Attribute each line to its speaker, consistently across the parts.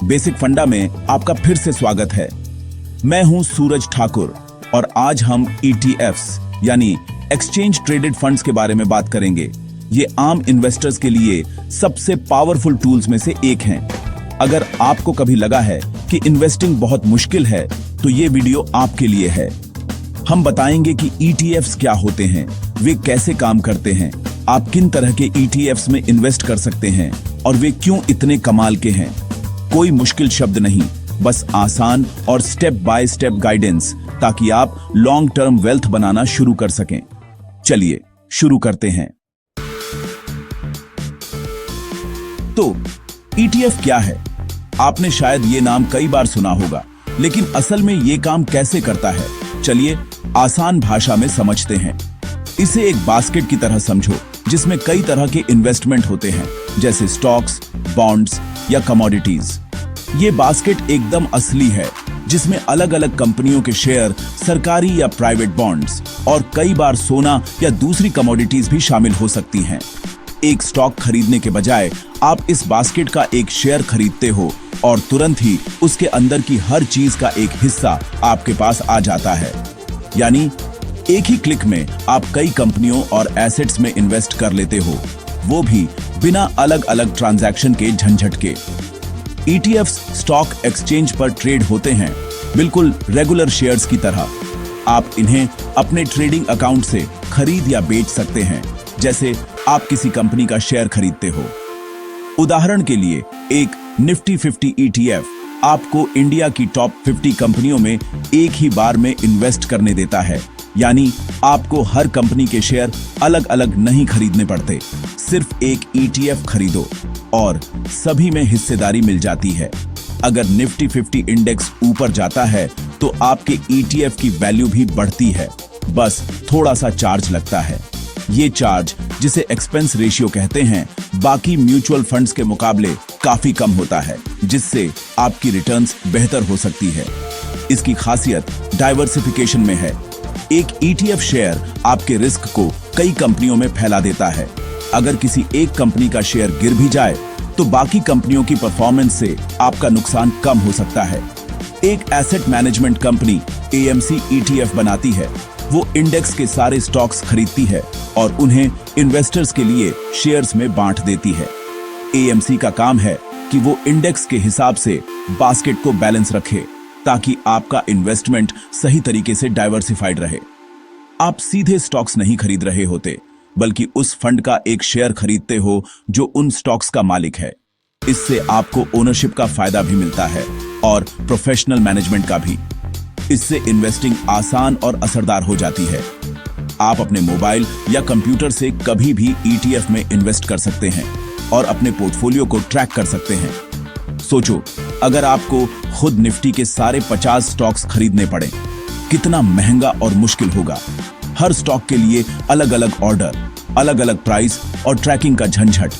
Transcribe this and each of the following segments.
Speaker 1: Basic फंडा में आपका फिर से स्वागत है। मैं हूं सूरज ठाकुर और आज हम ETFs यानी एक्सचेंज ट्रेडेड फंड्स के बारे में बात करेंगे। ये आम इन्वेस्टर्स के लिए सबसे पावरफुल टूल्स में से एक हैं। अगर आपको कभी लगा है कि इन्वेस्टिंग बहुत मुश्किल है तो ये वीडियो आपके लिए है। हम बताएंगे कि ETFs क्या होते हैं, वे कैसे काम करते हैं, आप किन तरह के ETFs में इन्वेस्ट कर सकते हैं और वे क्यों इतने कमाल के हैं। कोई मुश्किल शब्द नहीं, बस आसान और स्टेप बाय स्टेप गाइडेंस, ताकि आप लॉन्ग टर्म वेल्थ बनाना शुरू कर सकें। चलिए शुरू करते हैं। तो ETF क्या है? आपने शायद ये नाम कई बार सुना होगा, लेकिन असल में ये काम कैसे करता है, चलिए आसान भाषा में समझते हैं। इसे एक बास्केट की तरह समझो, जिसमें कई तरह के इन्वेस्टमेंट होते हैं, जैसे स्टॉक्स, बॉन्ड्स या कमोडिटीज। ये बास्केट एकदम असली है, जिसमें अलग अलग कंपनियों के शेयर, सरकारी या प्राइवेट बॉन्ड्स और कई बार सोना या दूसरी कमोडिटीज भी शामिल हो सकती हैं। एक स्टॉक खरीदने के बजाय आप इस बास्केट का एक शेयर खरीदते हो और तुरंत ही उसके अंदर की हर चीज का एक हिस्सा आपके पास आ जाता है। यानी एक ही क्लिक में आप कई कंपनियों और एसेट्स में इन्वेस्ट कर लेते हो, वो भी बिना अलग अलग ट्रांजैक्शन के झंझट के। ETFs स्टॉक एक्सचेंज पर ट्रेड होते हैं, बिल्कुल रेगुलर शेयर्स की तरह। आप इन्हें अपने ट्रेडिंग अकाउंट से खरीद या बेच सकते हैं, जैसे आप किसी कंपनी का शेयर खरीदते हो। उदाहरण के लिए एक निफ्टी 50 ETF आपको इंडिया की टॉप 50 कंपनियों में एक ही बार में इन्वेस्ट करने देता है। यानी आपको हर कंपनी के शेयर अलग अलग नहीं खरीदने पड़ते, सिर्फ एक ETF खरीदो और सभी में हिस्सेदारी मिल जाती है। अगर निफ्टी 50 इंडेक्स ऊपर जाता है तो आपके ETF की वैल्यू भी बढ़ती है, बस थोड़ा सा चार्ज लगता है। ये चार्ज, जिसे एक्सपेंस रेशियो कहते हैं, बाकी म्यूचुअल फंड्स के मुकाबले काफी कम होता है, जिससे आपकी रिटर्न्स बेहतर हो सकती है। इसकी खासियत डाइवर्सिफिकेशन में है। एक ETF शेयर आपके रिस्क को कई कंपनियों में फैला देता है। अगर किसी एक कंपनी का शेयर गिर भी जाए तो बाकी कंपनियों की परफॉर्मेंस से आपका नुकसान कम हो सकता है। एक asset management company AMC ETF बनाती है। वो इंडेक्स के सारे स्टॉक्स खरीदती है और उन्हें इन्वेस्टर्स के लिए शेयर्स में बांट देती है। AMC का काम है कि वो इंडेक्स के हिसाब से बास्केट को बैलेंस रखे, ताकि आपका इन्वेस्टमेंट सही तरीके से डाइवर्सिफाइड रहे। आप सीधे स्टॉक्स नहीं खरीद रहे होते, बल्कि उस फंड का एक शेयर खरीदते हो जो उन स्टॉक्स का मालिक है। इससे आपको ओनरशिप का फायदा भी मिलता है और प्रोफेशनल मैनेजमेंट का भी। इससे इन्वेस्टिंग आसान और असरदार हो जाती है। आप अपने मोबाइल या कंप्यूटर से कभी भी ETF में इन्वेस्ट कर सकते हैं और अपने पोर्टफोलियो को ट्रैक कर सकते हैं। सोचो, अगर आपको खुद निफ्टी के सारे 50 स्टॉक्स खरीदने पड़े, कितना महंगा और मुश्किल होगा। हर स्टॉक के लिए अलग अलग ऑर्डर, अलग अलग प्राइस और ट्रैकिंग का झंझट।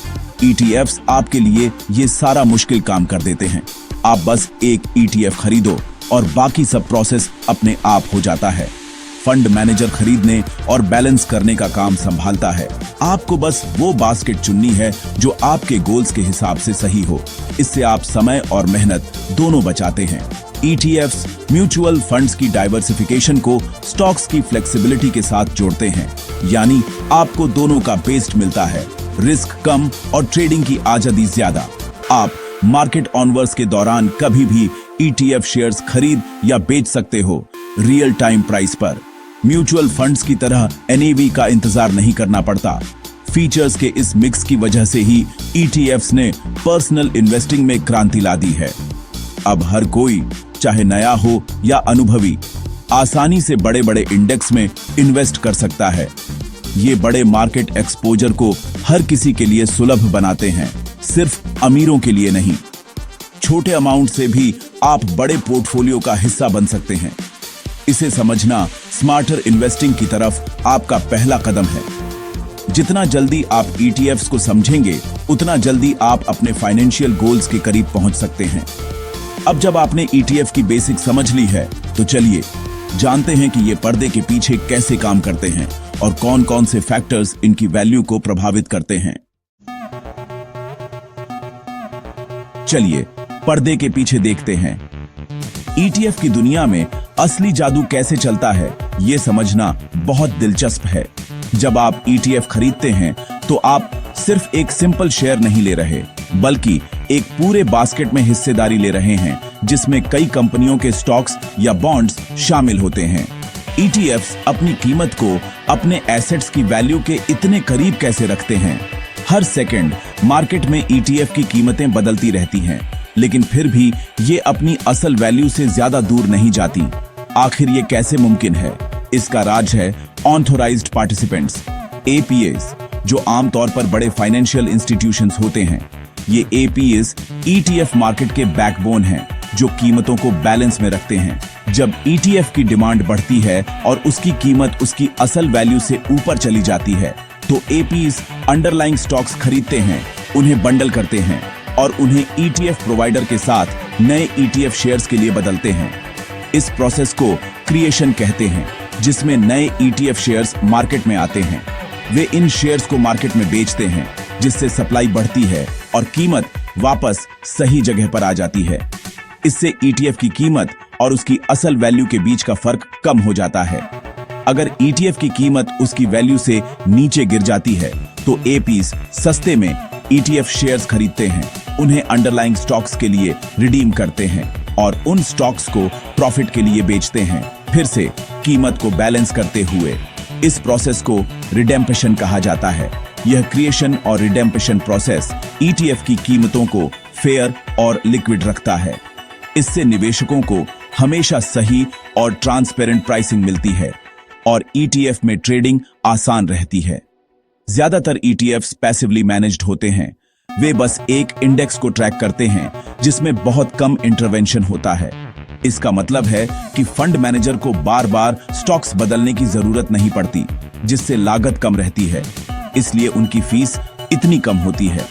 Speaker 1: ETFs आपके लिए ये सारा मुश्किल काम कर देते हैं। आप बस एक ETF खरीदो और बाकी सब प्रोसेस अपने आप हो जाता है। फंड मैनेजर खरीदने और बैलेंस करने का काम संभालता है। आपको बस वो बास्केट चुननी है जो आपके गोल्स के हिसाब से सही हो। इससे आप समय और मेहनत दोनों बचाते हैं। ETFs म्यूचुअल फंड्स की डाइवर्सिफिकेशन को स्टॉक्स की फ्लेक्सिबिलिटी के साथ जोड़ते हैं, यानी आपको दोनों का बेस्ट मिलता है, रिस्क कम और ट्रेडिंग की आजादी ज्यादा। आप मार्केट ऑनवर्स के दौरान कभी भी ETF शेयर्स खरीद या बेच सकते हो, रियल टाइम प्राइस पर। म्यूचुअल फंड्स की तरह NAV का इंतजार नहीं करना पड़ता। फीचर्स के इस मिक्स की वजह से ही ETFs ने पर्सनल इन्वेस्टिंग में क्रांति ला दी है। अब हर कोई, चाहे नया हो या अनुभवी, आसानी से बड़े बड़े इंडेक्स में इन्वेस्ट कर सकता है। ये बड़े मार्केट एक्सपोजर को हर किसी के लिए सुलभ बनाते हैं, सिर्फ अमीरों के लिए नहीं। छोटे अमाउंट से भी आप बड़े पोर्टफोलियो का हिस्सा बन सकते हैं। इसे समझना स्मार्टर इन्वेस्टिंग की तरफ आपका पहला कदम है। जितना जल्दी आप ETFs को समझेंगे, उतना जल्दी आप अपने फाइनेंशियल गोल्स के करीब पहुंच सकते हैं। अब जब आपने ETF की बेसिक समझ ली है, तो चलिए जानते हैं कि ये पर्दे के पीछे कैसे काम करते हैं और कौन कौन से फैक्टर्स इनकी वैल्यू को प्रभावित करते हैं। चलिए पर्दे के पीछे देखते हैं। ईटीएफ की दुनिया में असली जादू कैसे चलता है, ये समझना बहुत दिलचस्प है। जब आप ईटीएफ खरीदते हैं तो आप सिर्फ एक सिंपल शेयर नहीं ले रहे, बल्कि एक पूरे बास्केट में हिस्सेदारी ले रहे हैं, जिसमें कई कंपनियों के स्टॉक्स या बॉन्ड्स शामिल होते हैं। ईटीएफ्स अपनी कीमत को अपने एसेट्स की वैल्यू के इतने करीब कैसे रखते हैं? हर सेकंड मार्केट में ईटीएफ की कीमतें बदलती रहती हैं, लेकिन फिर भी ये अपनी असल वैल्यू से ज्यादा दूर नहीं जाती। आखिर ये कैसे मुमकिन है? इसका राज है ऑथोराइज्ड पार्टिसिपेंट्स, एपीएस, जो आमतौर पर बड़े फाइनेंशियल इंस्टीट्यूशंस होते हैं। ये एपीएस ईटीएफ मार्केट के बैकबोन हैं, जो कीमतों को बैलेंस में रखते हैं। जब ईटीएफ की डिमांड बढ़ती है और उसकी कीमत उसकी असल वैल्यू से ऊपर चली जाती है, तो एपीएस अंडरलाइंग स्टॉक्स खरीदते हैं, उन्हें बंडल करते हैं और उन्हें ईटीएफ प्रोवाइडर के साथ नए ईटीएफ शेयर्स के लिए बदलते हैं। इस प्रोसेस को क्रिएशन कहते हैं, जिसमें नए ईटीएफ शेयर्स मार्केट में आते हैं। वे इन शेयर्स को मार्केट में बेचते हैं, जिससे सप्लाई बढ़ती है और कीमत वापस सही जगह पर आ जाती है। इससे ईटीएफ की कीमत और उसकी असल वैल्यू के बीच का फर्क कम हो जाता है। अगर ईटीएफ की कीमत उसकी वैल्यू से नीचे गिर जाती है, तो एपीस सस्ते में ईटीएफ शेयर्स खरीदते हैं, उन्हें अंडरलाइंग स्टॉक्स के लिए रिडीम करते हैं और उन स्टॉक्स को प्रॉफिट के लिए बेचते हैं, फिर से कीमत को बैलेंस करते हुए। इस प्रोसेस को रिडेम्पशन कहा जाता है। यह क्रिएशन और रिडेम्पशन प्रोसेस ईटीएफ की कीमतों को फेयर और लिक्विड रखता है। इससे निवेशकों को हमेशा सही और ट्रांसपेरेंट प्राइसिंग मिलती है और ईटीएफ में ट्रेडिंग आसान रहती है। ज्यादातर ईटीएफ्स पैसिवली मैनेज्ड होते हैं। वे बस एक इंडेक्स को ट्रैक करते हैं, जिसमें बहुत कम इंटरवेंशन होता है। इसका मतलब है कि फंड मैनेजर को बार बार स्टॉक्स बदलने की जरूरत नहीं पड़ती, जिससे लागत कम रहती है। इसलिए उनकी फीस इतनी कम होती है।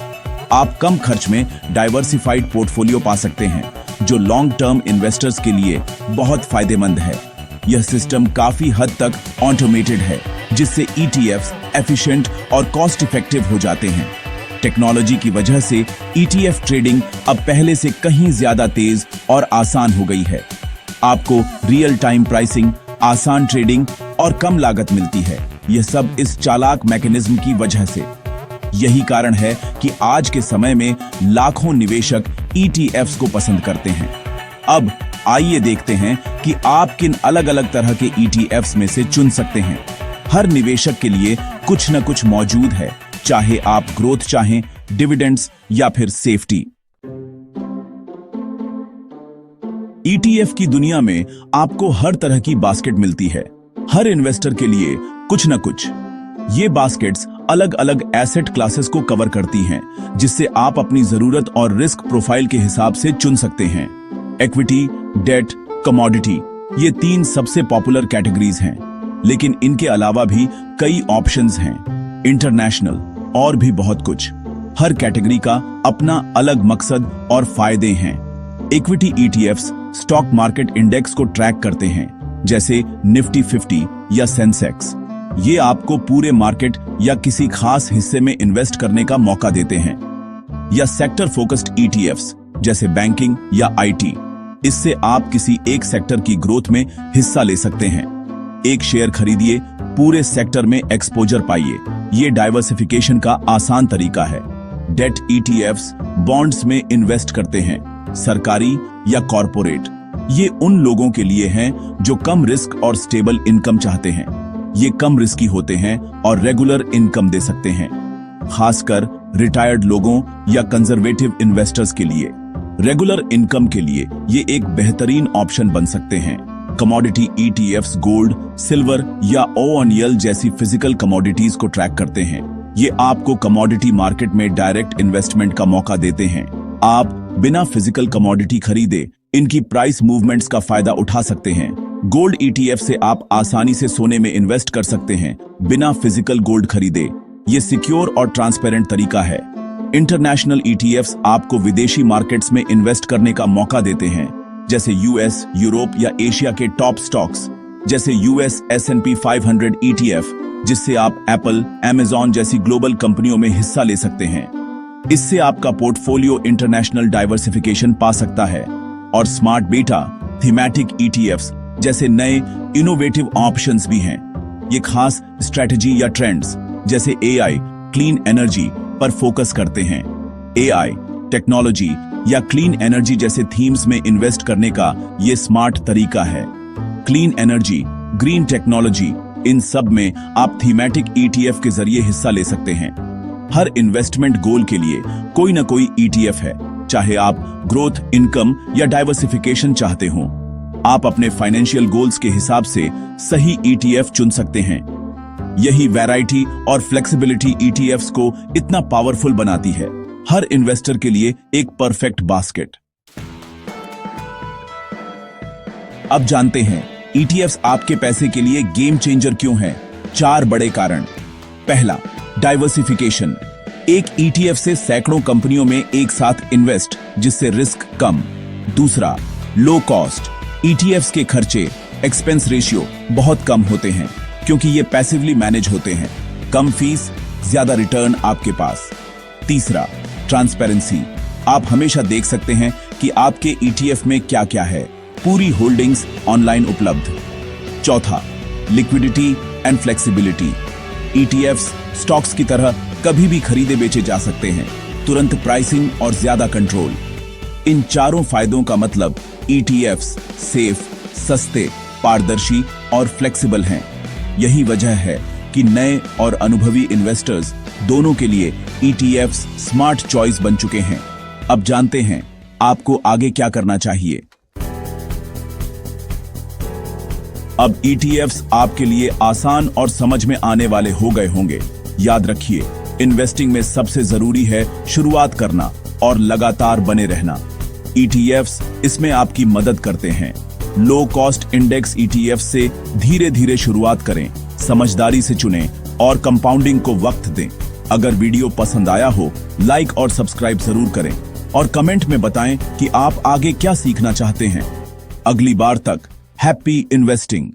Speaker 1: आप कम खर्च में डाइवर्सिफाइड पोर्टफोलियो पा सकते हैं, जो लॉन्ग टर्म इन्वेस्टर्स के लिए बहुत फायदेमंद है। यह सिस्टम काफी हद तक ऑटोमेटेड है, जिससे ईटीएफ्स एफिशिएंट और कॉस्ट इफेक्टिव हो जाते हैं। टेक्नोलॉजी की वजह से ईटीएफ ट्रेडिंग अब पहले से कहीं ज्यादा तेज और आसान हो गई है। आपको रियल टाइम प्राइसिंग, आसान ट्रेडिंग और कम लागत मिलती है। यह सब इस चालाक मैकेनिज्म की वजह से। यही कारण है कि आज के समय में लाखों निवेशक ईटीएफ्स को पसंद करते हैं। अब आइए देखते हैं कि आप किन अलग अलग तरह के ईटीएफ्स में से चुन सकते हैं। हर निवेशक के लिए कुछ न कुछ मौजूद है, चाहे आप ग्रोथ चाहें, डिविडेंड्स या फिर सेफ्टी। ईटीएफ की दुनिया में आपको हर तरह की बास्केट मिलती है, हर इन्वेस्टर के लिए कुछ न कुछ। ये बास्केट्स अलग अलग एसेट क्लासेस को कवर करती हैं, जिससे आप अपनी जरूरत और रिस्क प्रोफाइल के हिसाब से चुन सकते हैं। इक्विटी, डेट, कमोडिटी, ये 3 सबसे पॉपुलर कैटेगरीज हैं, लेकिन इनके अलावा भी कई ऑप्शंस हैं, इंटरनेशनल और भी बहुत कुछ। हर कैटेगरी का अपना अलग मकसद और फायदे हैं। Equity ETFs stock market index को ट्रैक करते हैं, जैसे निफ्टी 50 या सेंसेक्स। ये आपको पूरे मार्केट या किसी खास हिस्से में इन्वेस्ट करने का मौका देते हैं। या सेक्टर फोकस्ड ईटीएफ्स, जैसे बैंकिंग या आईटी। इससे आप किसी एक सेक्टर की ग्रोथ में हिस्सा ले सकते हैं। एक शेयर खरीदिए, पूरे सेक्टर में एक्सपोजर पाइए। ये डाइवर्सिफिकेशन का आसान तरीका है। डेट ईटीएफ्स बॉन्ड्स में इन्वेस्ट करते हैं, सरकारी या कॉरपोरेट। ये उन लोगों के लिए हैं जो कम रिस्क और स्टेबल इनकम चाहते हैं। ये कम रिस्की होते हैं और रेगुलर इनकम दे सकते हैं, खासकर रिटायर्ड लोगों या कंजर्वेटिव इन्वेस्टर्स के लिए। रेगुलर इनकम के लिए ये एक बेहतरीन ऑप्शन बन सकते हैं। कमोडिटी ईटीएफ्स गोल्ड, सिल्वर या ओएनएल जैसी फिजिकल कमोडिटीज को ट्रैक करते हैं। ये आपको कमोडिटी मार्केट में डायरेक्ट इन्वेस्टमेंट का मौका देते हैं। आप बिना फिजिकल कमोडिटी खरीदे इनकी प्राइस मूवमेंट्स का फायदा उठा सकते हैं। गोल्ड ईटीएफ से आप आसानी से सोने में इन्वेस्ट कर सकते हैं, बिना फिजिकल गोल्ड खरीदे। ये सिक्योर और ट्रांसपेरेंट तरीका है। इंटरनेशनल ईटीएफ्स आपको विदेशी मार्केट्स में इन्वेस्ट करने का मौका देते हैं, जैसे यूएस, यूरोप या एशिया के टॉप स्टॉक्स, जैसे यूएस S&P 500 ईटीएफ, जिससे आप एप्पल, अमेज़न जैसी ग्लोबल कंपनियों में हिस्सा ले सकते हैं। इससे आपका पोर्टफोलियो इंटरनेशनल डाइवर्सिफिकेशन पा सकता है। और स्मार्ट बीटा थीमैटिक ईटीएफ्स जैसे नए इनोवेटिव ऑप्शंस भी हैं। ये खास स्ट्रेटजी या ट्रेंड्स जैसे एआई, क्लीन एनर्जी पर फोकस करते हैं। एआई, टेक्नोलॉजी या क्लीन एनर्जी जैसे थीम्स में इन्वेस्ट करने का ये स्मार्ट तरीका है। क्लीन एनर्जी, ग्रीन टेक्नोलॉजी, इन सब में आप थीमैटिक ईटीएफ के जरिए हिस्सा ले सकते हैं। हर इन्वेस्टमेंट गोल के लिए कोई ना कोई ईटीएफ है, चाहे आप ग्रोथ, इनकम या डाइवर्सिफिकेशन चाहते हो। आप अपने फाइनेंशियल गोल्स के हिसाब से सही ईटीएफ चुन सकते हैं। यही वैरायटी और फ्लेक्सिबिलिटी ईटीएफ्स को इतना पावरफुल बनाती है। हर इन्वेस्टर के लिए एक परफेक्ट बास्केट। अब जानते हैं ईटीएफ्स आपके पैसे के लिए गेम चेंजर क्यों हैं। 4 बड़े कारण। पहला, डाइवर्सिफिकेशन। एक ईटीएफ से सैकड़ों कंपनियों में एक साथ इन्वेस्ट, जिससे रिस्क कम। दूसरा, लो कॉस्ट। ईटीएफ्स के खर्चे, एक्सपेंस रेशियो बहुत कम होते हैं क्योंकि ये पैसिवली मैनेज होते हैं। कम फीस, ज्यादा रिटर्न आपके पास। तीसरा, ट्रांसपेरेंसी। आप हमेशा देख सकते हैं कि आपके ईटीएफ में क्या क्या है। पूरी होल्डिंग्स ऑनलाइन उपलब्ध। चौथा, liquidity and flexibility. ETFs stocks की तरह कभी भी खरीदे बेचे जा सकते हैं। तुरंत प्राइसिंग और ज्यादा कंट्रोल। इन चारों फायदों का मतलब ईटीएफ्स सेफ, सस्ते, पारदर्शी और फ्लेक्सिबल हैं। यही वजह है कि नए और अनुभवी इन्वेस्टर्स दोनों के लिए ईटीएफ्स स्मार्ट चॉइस बन चुके हैं। अब जानते हैं आपको आगे क्या करना चाहिए। अब ईटीएफ्स आपके लिए आसान और समझ में आने वाले हो गए होंगे। याद रखिए, इन्वेस्टिंग में सबसे जरूरी है शुरुआत करना और लगातार बने रहना। ईटीएफ्स इसमें आपकी मदद करते हैं। लो कॉस्ट इंडेक्स ईटीएफ से धीरे धीरे शुरुआत करें, समझदारी से चुनें और कंपाउंडिंग को वक्त दें। अगर वीडियो पसंद आया हो, लाइक और सब्सक्राइब जरूर करें और कमेंट में बताएं कि आप आगे क्या सीखना चाहते हैं। अगली बार तक हैप्पी इन्वेस्टिंग।